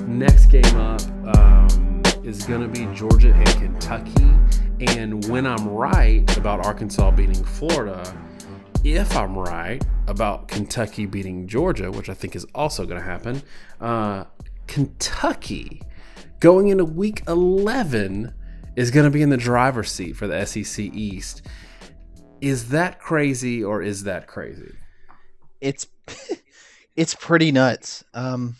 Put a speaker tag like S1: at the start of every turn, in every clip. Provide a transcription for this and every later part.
S1: Next game up is going to be Georgia and Kentucky. And when I'm right about Arkansas beating Florida, if I'm right about Kentucky beating Georgia, which I think is also going to happen, Kentucky going into week 11 is going to be in the driver's seat for the SEC East. Is that crazy or is that crazy?
S2: It's pretty nuts. I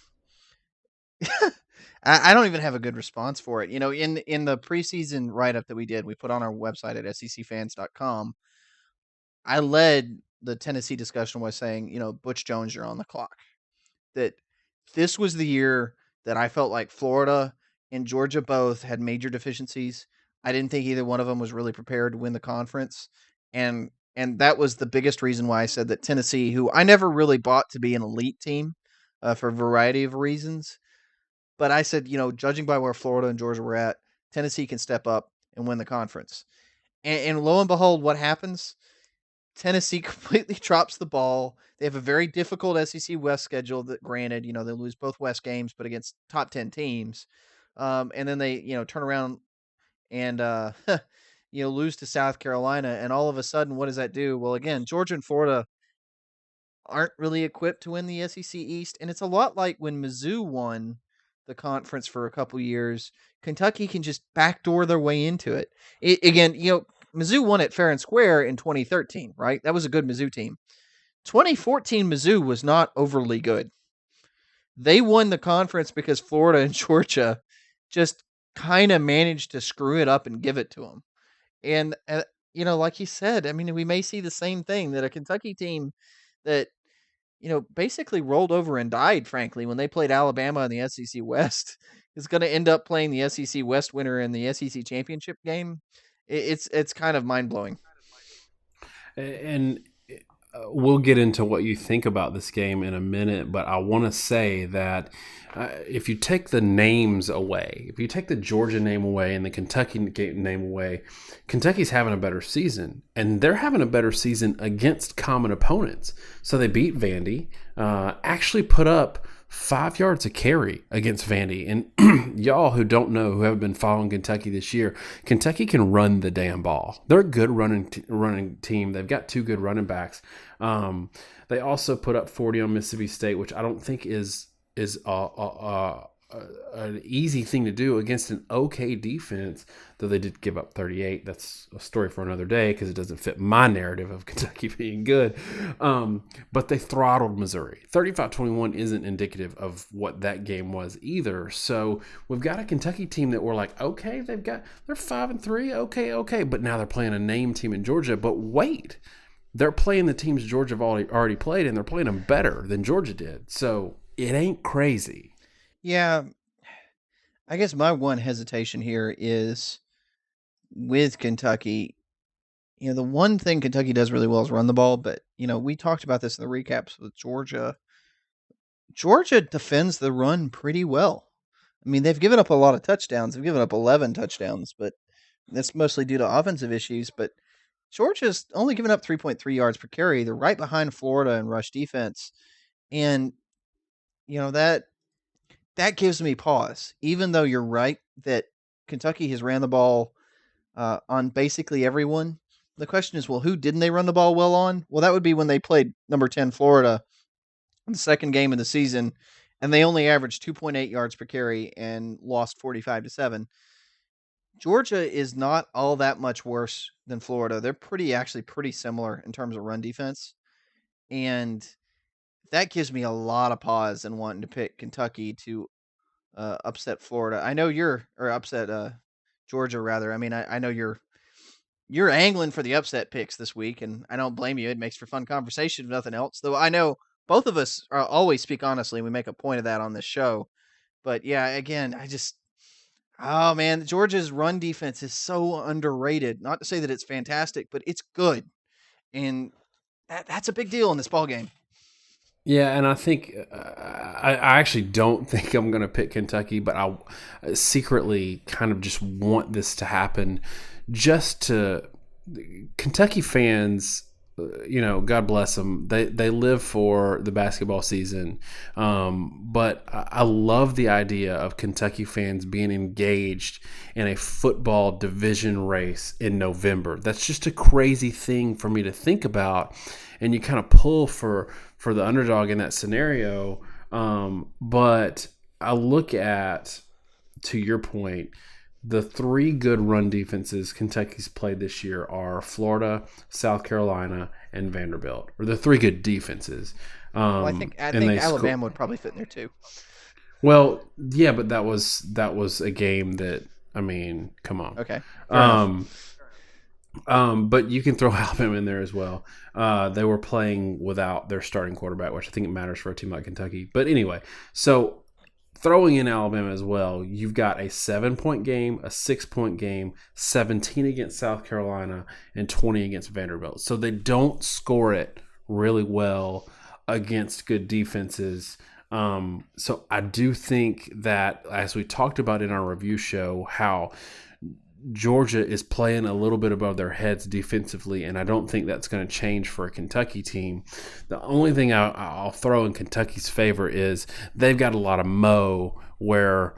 S2: don't even have a good response for it. You know, in the preseason write-up that we did, we put on our website at secfans.com, I led the Tennessee discussion by saying, you know, Butch Jones, you're on the clock. That this was the year that I felt like Florida and Georgia both had major deficiencies. I didn't think either one of them was really prepared to win the conference. And that was the biggest reason why I said that Tennessee, who I never really bought to be an elite team for a variety of reasons, but I said, you know, judging by where Florida and Georgia were at, Tennessee can step up and win the conference. And lo and behold, what happens? Tennessee completely drops the ball. They have a very difficult SEC West schedule that, granted, you know, they lose both West games, but against top 10 teams. And then they, you know, turn around and, you know, lose to South Carolina. And all of a sudden, what does that do? Well, again, Georgia and Florida aren't really equipped to win the SEC East. And it's a lot like when Mizzou won the conference for a couple years. Kentucky can just backdoor their way into it. Again, you know, Mizzou won it fair and square in 2013, right? That was a good Mizzou team. 2014 Mizzou was not overly good. They won the conference because Florida and Georgia just kind of managed to screw it up and give it to them. And, you know, like you said, I mean, we may see the same thing, that a Kentucky team that, you know, basically rolled over and died, frankly, when they played Alabama in the SEC West, is going to end up playing the SEC West winner in the SEC championship game. It's kind of mind-blowing.
S1: And we'll get into what you think about this game in a minute, but I want to say that if you take the names away, if you take the Georgia name away and the Kentucky name away, Kentucky's having a better season, and they're having a better season against common opponents. So they beat Vandy, actually put up 5 yards a carry against Vandy. And y'all who don't know, who haven't been following Kentucky this year, Kentucky can run the damn ball. They're a good running team. They've got 2 good running backs. They also put up 40 on Mississippi State, which I don't think is an easy thing to do against an okay defense, though they did give up 38. That's a story for another day because it doesn't fit my narrative of Kentucky being good. But they throttled Missouri. 35-21 isn't indicative of what that game was either. So we've got a Kentucky team that we're like, okay, they're 5-3, okay, but now they're playing a name team in Georgia. But wait, they're playing the teams Georgia have already played, and they're playing them better than Georgia did. So it ain't crazy.
S2: Yeah, I guess my one hesitation here is with Kentucky. You know, the one thing Kentucky does really well is run the ball, but, you know, we talked about this in the recaps with Georgia. Georgia defends the run pretty well. I mean, they've given up a lot of touchdowns. They've given up 11 touchdowns, but that's mostly due to offensive issues. But Georgia's only given up 3.3 yards per carry. They're right behind Florida in rush defense. And, you know, that gives me pause, even though you're right that Kentucky has ran the ball on basically everyone. The question is, well, who didn't they run the ball well on? Well, that would be when they played number 10 Florida in the second game of the season, and they only averaged 2.8 yards per carry and lost 45-7. Georgia is not all that much worse than Florida. They're actually pretty similar in terms of run defense. And that gives me a lot of pause in wanting to pick Kentucky to upset Florida. I know upset Georgia rather. I mean, I know you're angling for the upset picks this week, and I don't blame you. It makes for fun conversation, if nothing else. Though I know both of us always speak honestly. We make a point of that on this show. But yeah, again, oh man, Georgia's run defense is so underrated. Not to say that it's fantastic, but it's good, and that's a big deal in this ball game.
S1: Yeah, and I think I actually don't think I'm going to pick Kentucky, but I secretly kind of just want this to happen just to – Kentucky fans God bless them. They live for the basketball season. But I love the idea of Kentucky fans being engaged in a football division race in November. That's just a crazy thing for me to think about. And you kind of pull for the underdog in that scenario. But I look at, to your point, the three good run defenses Kentucky's played this year are Florida, South Carolina, and Vanderbilt, or the three good defenses.
S2: Well, I think Alabama would probably fit in there too.
S1: Well, yeah, but that was a game that, I mean, come on.
S2: Okay.
S1: But you can throw Alabama in there as well. They were playing without their starting quarterback, which I think it matters for a team like Kentucky. But anyway, so throwing in Alabama as well, you've got a 7-point game, a 6-point game, 17 against South Carolina, and 20 against Vanderbilt. So they don't score it really well against good defenses. So I do think that, as we talked about in our review show, how Georgia is playing a little bit above their heads defensively, and I don't think that's going to change for a Kentucky team. The only thing I'll throw in Kentucky's favor is they've got a lot of mo where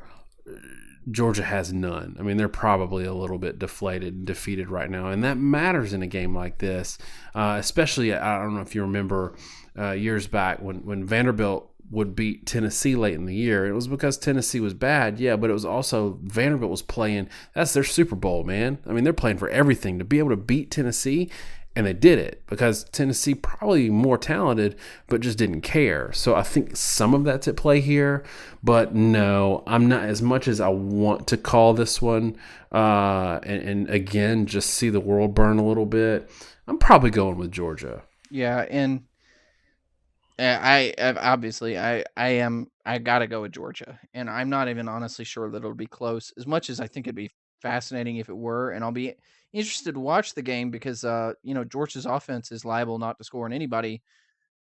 S1: Georgia has none. I mean, they're probably a little bit deflated and defeated right now, and that matters in a game like this, especially, I don't know if you remember years back when Vanderbilt would beat Tennessee late in the year. It was because Tennessee was bad, yeah, but it was also Vanderbilt was playing. That's their Super Bowl, man. I mean, they're playing for everything to be able to beat Tennessee, and they did it because Tennessee probably more talented, but just didn't care. So I think some of that's at play here, but no, I'm not, as much as I want to call this one, and again, just see the world burn a little bit. I'm probably going with Georgia.
S2: Yeah, and I obviously I gotta go with Georgia, and I'm not even honestly sure that it'll be close. As much as I think it'd be fascinating if it were, and I'll be interested to watch the game because Georgia's offense is liable not to score on anybody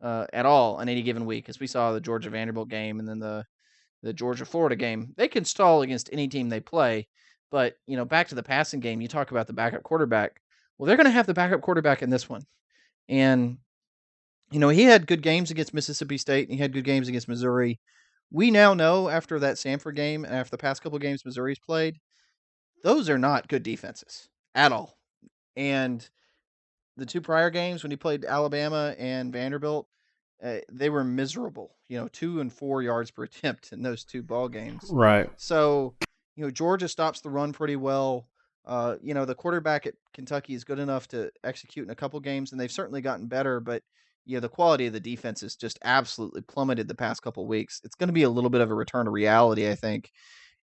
S2: at all on any given week, as we saw the Georgia Vanderbilt game and then the Georgia Florida game. They can stall against any team they play, but back to the passing game, you talk about the backup quarterback. Well, they're going to have the backup quarterback in this one, and he had good games against Mississippi State, and he had good games against Missouri. We now know after that Samford game and after the past couple games Missouri's played, those are not good defenses at all. And the two prior games when he played Alabama and Vanderbilt, they were miserable. 2 and 4 yards per attempt in those two ball games.
S1: Right.
S2: So, Georgia stops the run pretty well. The quarterback at Kentucky is good enough to execute in a couple games, and they've certainly gotten better, but the quality of the defense has just absolutely plummeted the past couple weeks. It's going to be a little bit of a return to reality, I think.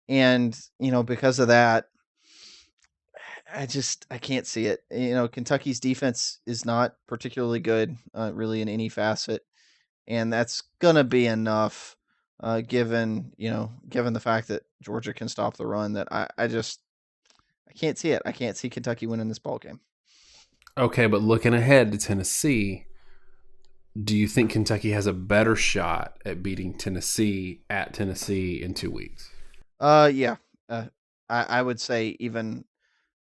S2: And, because of that, I can't see it. Kentucky's defense is not particularly good, really in any facet, and that's going to be enough, given the fact that Georgia can stop the run, that I can't see it. I can't see Kentucky winning this ball game.
S1: Okay, but looking ahead to Tennessee, do you think Kentucky has a better shot at beating Tennessee at Tennessee in 2 weeks?
S2: Yeah. I would say even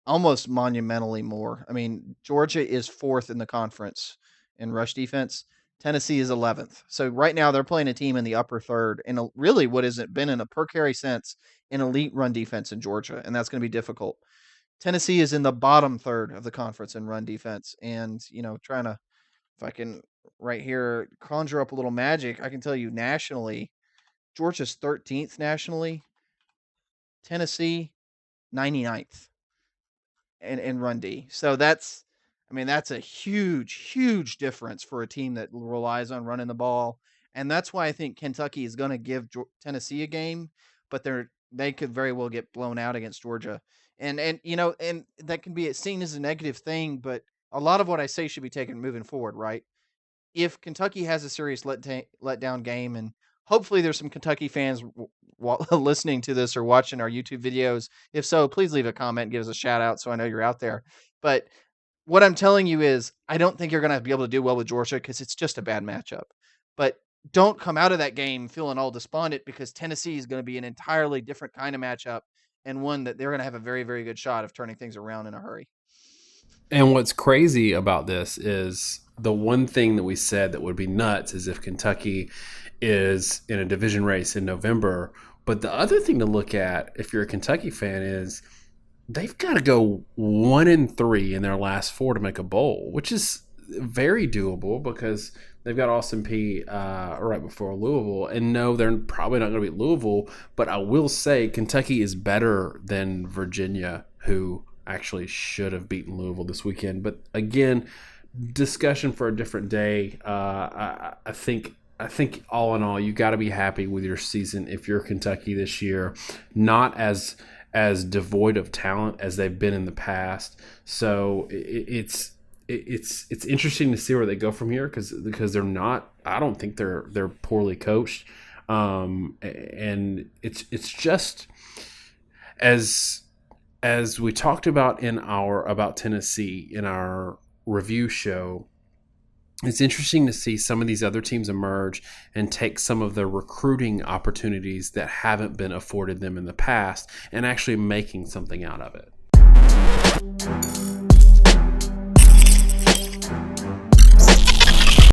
S2: almost monumentally more. I mean, Georgia is 4th in the conference in rush defense. Tennessee is 11th. So right now they're playing a team in the upper third, and really what has it been in a per carry sense, an elite run defense in Georgia, and that's going to be difficult. Tennessee is in the bottom third of the conference in run defense, and trying to, if I can right here conjure up a little magic, I can tell you nationally, Georgia's 13th nationally, Tennessee 99th in run D. So that's a huge difference for a team that relies on running the ball, and that's why I think Kentucky is going to give Tennessee a game, but they could very well get blown out against Georgia, and that can be seen as a negative thing, but a lot of what I say should be taken moving forward, right? If Kentucky has a serious letdown game, and hopefully there's some Kentucky fans listening to this or watching our YouTube videos. If so, please leave a comment and give us a shout out so I know you're out there. But what I'm telling you is I don't think you're going to be able to do well with Georgia because it's just a bad matchup. But don't come out of that game feeling all despondent, because Tennessee is going to be an entirely different kind of matchup, and one that they're going to have a very, very good shot of turning things around in a hurry.
S1: And what's crazy about this is the one thing that we said that would be nuts is if Kentucky is in a division race in November. But the other thing to look at if you're a Kentucky fan is they've got to go 1-3 in their last 4 to make a bowl, which is very doable because they've got Austin Peay right before Louisville. And no, they're probably not going to beat Louisville, but I will say Kentucky is better than Virginia, who actually should have beaten Louisville this weekend. But again, discussion for a different day. I think all in all, you got to be happy with your season if you're Kentucky this year, not as devoid of talent as they've been in the past. So it's interesting to see where they go from here because they're not. I don't think they're poorly coached, and it's just as we talked about about Tennessee in our review show. It's interesting to see some of these other teams emerge and take some of the recruiting opportunities that haven't been afforded them in the past and actually making something out of it.